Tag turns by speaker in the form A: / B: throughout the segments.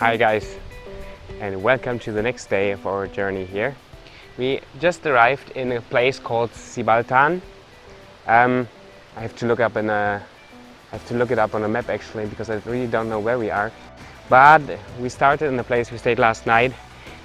A: Hi guys, and welcome to the next day of our journey here. We just arrived in a place called Sibaltan. I have to look it up on a map actually, because I really don't know where we are. But we started in the place we stayed last night,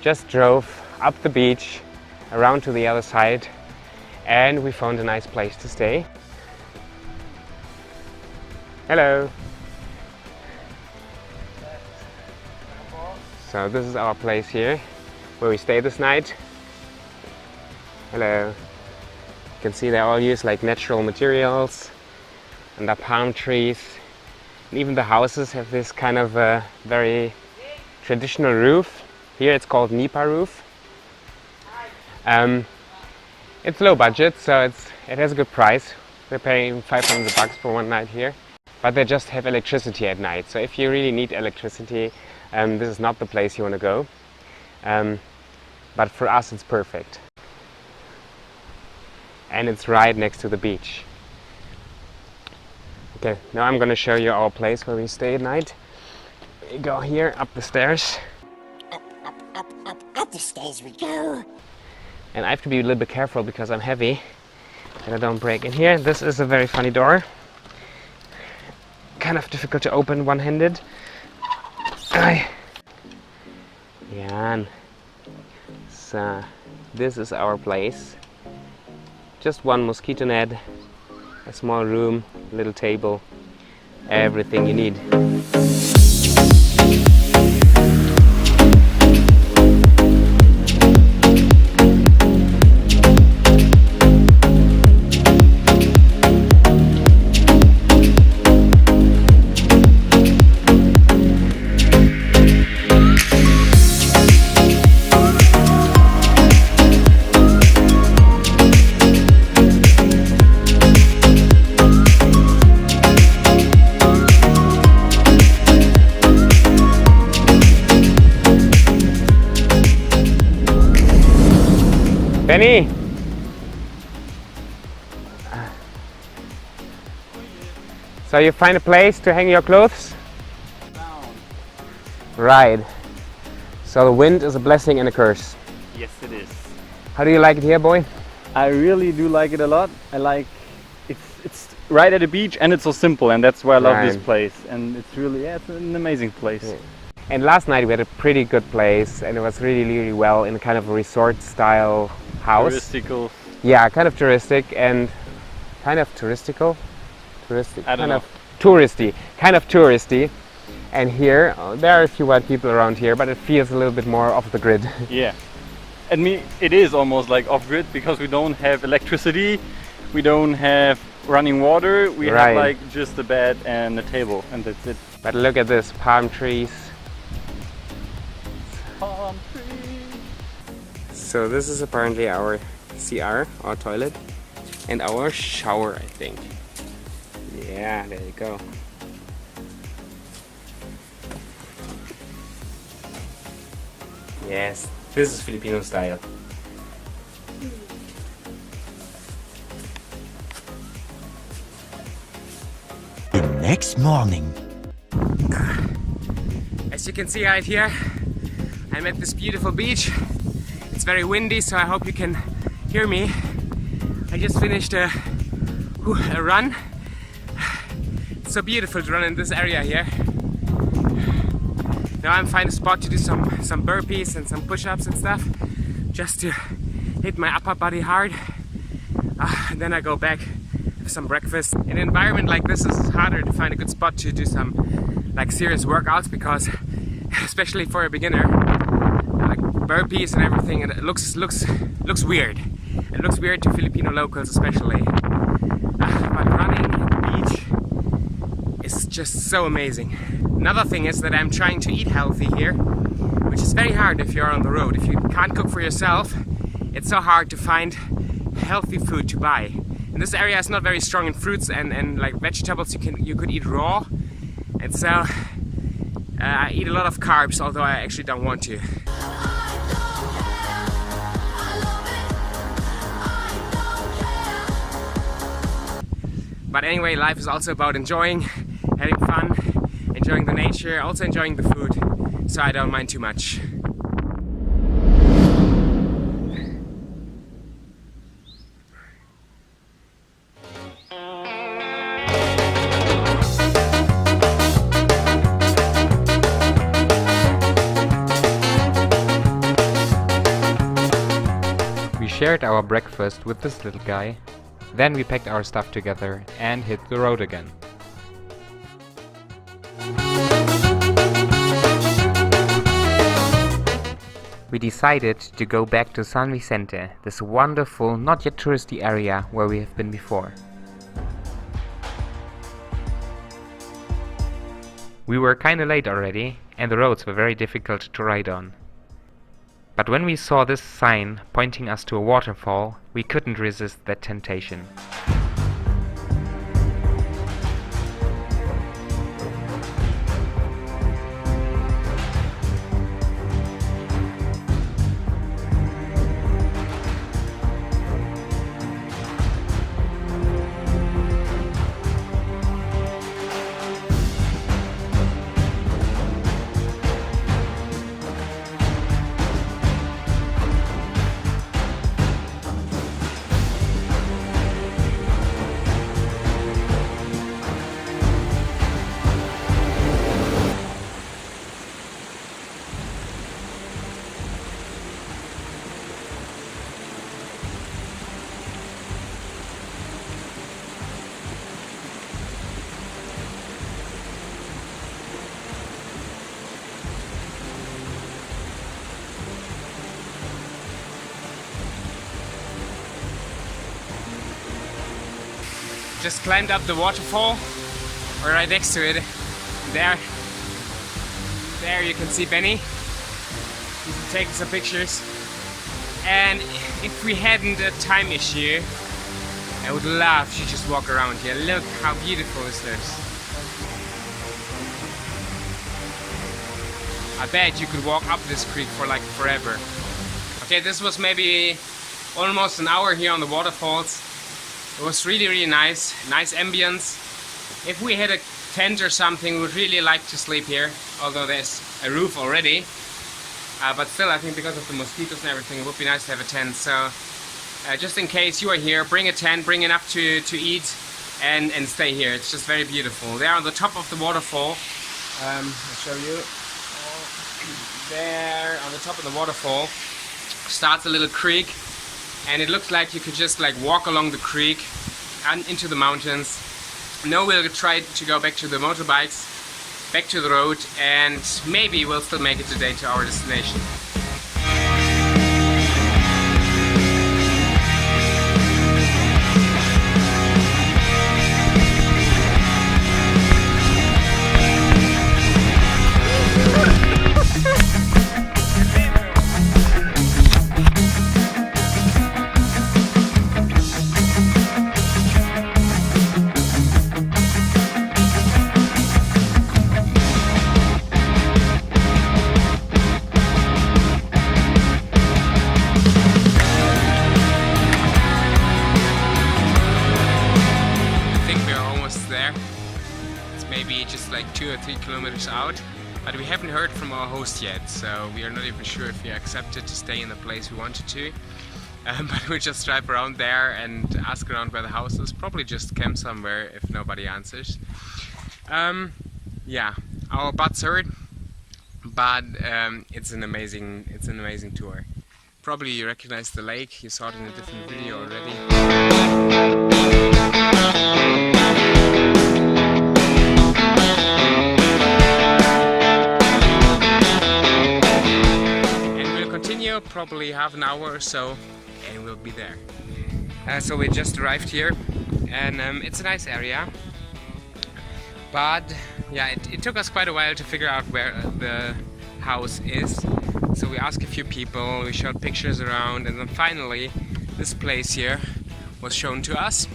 A: just drove up the beach, around to the other side, and we found a nice place to stay. Hello! So this is our place here, where we stay this night. Hello. You can see they all use like natural materials, and the palm trees. And even the houses have this kind of very traditional roof. Here it's called Nipa roof. It's low budget, so it has a good price. We're paying 500 bucks for one night here. But they just have electricity at night, so if you really need electricity, this is not the place you want to go. But for us it's perfect. And it's right next to the beach. Okay, now I'm going to show you our place where we stay at night. We go here, up the stairs.
B: Up the stairs we go.
A: And I have to be a little bit careful because I'm heavy, and I don't break in here. This is a very funny door. Kind of difficult to open one-handed. Yeah. So this is our place. Just one mosquito net, a small room, little table, everything you need. Benny! So you find a place to hang your clothes?
C: Down.
A: Right. So the wind is a blessing and a curse.
C: Yes, it is.
A: How do you like it here, boy?
C: I really do like it a lot. I like it's right at the beach, and it's so simple, and that's why I love this place. And it's really, yeah, it's an amazing place.
A: Yeah. And last night we had a pretty good place, and it was really well in kind of a resort style house.
C: Touristical.
A: Yeah, kind of touristic and kind of touristical. Touristic.
C: I don't
A: kind
C: know.
A: of touristy. Kind of touristy. And here, there are a few white people around here, but it feels a little bit more off the grid.
C: Yeah. And it is almost like off-grid because we don't have electricity, we don't have running water, we have like just a bed and a table, and that's it.
A: But look at this, palm trees.
C: Palm trees.
A: So this is apparently our CR, our toilet, and our shower, I think. Yeah, there you go. Yes, this is Filipino style.
B: The next morning.
A: As you can see right here, I'm at this beautiful beach. It's very windy, so I hope you can hear me. I just finished a run. It's so beautiful to run in this area here. Now I'm finding a spot to do some burpees and some push-ups and stuff, just to hit my upper body hard. Then I go back, have some breakfast. In an environment like this, it's harder to find a good spot to do some like serious workouts, because especially for a beginner, like burpees and everything, it looks weird. It looks weird to Filipino locals especially. But running at the beach is just so amazing. Another thing is that I'm trying to eat healthy here, which is very hard if you're on the road. If you can't cook for yourself, it's so hard to find healthy food to buy. And this area is not very strong in fruits and like vegetables you could eat raw. And so I eat a lot of carbs, although I actually don't want to. But anyway, life is also about enjoying, having fun, enjoying the nature, also enjoying the food, so I don't mind too much.
D: We shared our breakfast with this little guy. Then we packed our stuff together and hit the road again. We decided to go back to San Vicente, this wonderful, not yet touristy area where we have been before. We were kinda late already, and the roads were very difficult to ride on. But when we saw this sign pointing us to a waterfall, we couldn't resist that temptation.
A: Just climbed up the waterfall. We're right next to it. There you can see Benny. He's taking some pictures. And if we hadn't a time issue, I would love to just walk around here. Look how beautiful is this. I bet you could walk up this creek for like forever. Okay, this was maybe almost an hour here on the waterfalls. It was really nice ambience. If we had a tent or something, we would really like to sleep here, although there's a roof already. But still, I think because of the mosquitoes and everything, it would be nice to have a tent. So just in case you are here, bring a tent, bring enough to eat, and stay here. It's just very beautiful. There on the top of the waterfall, I'll show you. There on the top of the waterfall starts a little creek. And it looks like you could just like walk along the creek and into the mountains. Now we'll try to go back to the motorbikes, back to the road, and maybe we'll still make it today to our destination. Maybe just like 2 or 3 kilometers out, but we haven't heard from our host yet, so we are not even sure if we are accepted to stay in the place we wanted to. But we'll just drive around there and ask around where the house is. Probably just camp somewhere if nobody answers. Yeah, our butts hurt, but it's an amazing tour. Probably you recognize the lake. You saw it in a different video already. Probably half an hour or so and we'll be there. So we just arrived here, and it's a nice area, but yeah, it took us quite a while to figure out where the house is. So we asked a few people, we showed pictures around, and then finally this place here was shown to us.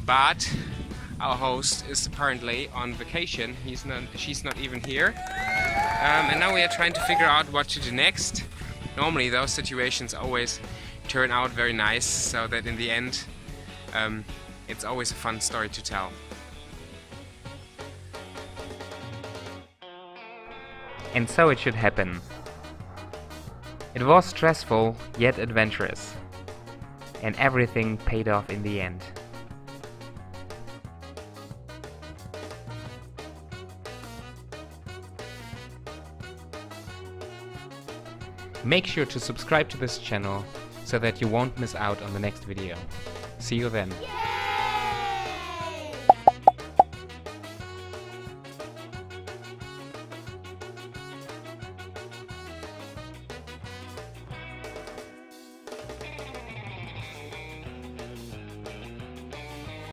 A: But our host is apparently on vacation. She's not even here. And now we are trying to figure out what to do next. Normally those situations always turn out very nice, so that in the end it's always a fun story to tell.
D: And so it should happen. It was stressful yet adventurous, and everything paid off in the end. Make sure to subscribe to this channel so that you won't miss out on the next video. See you then.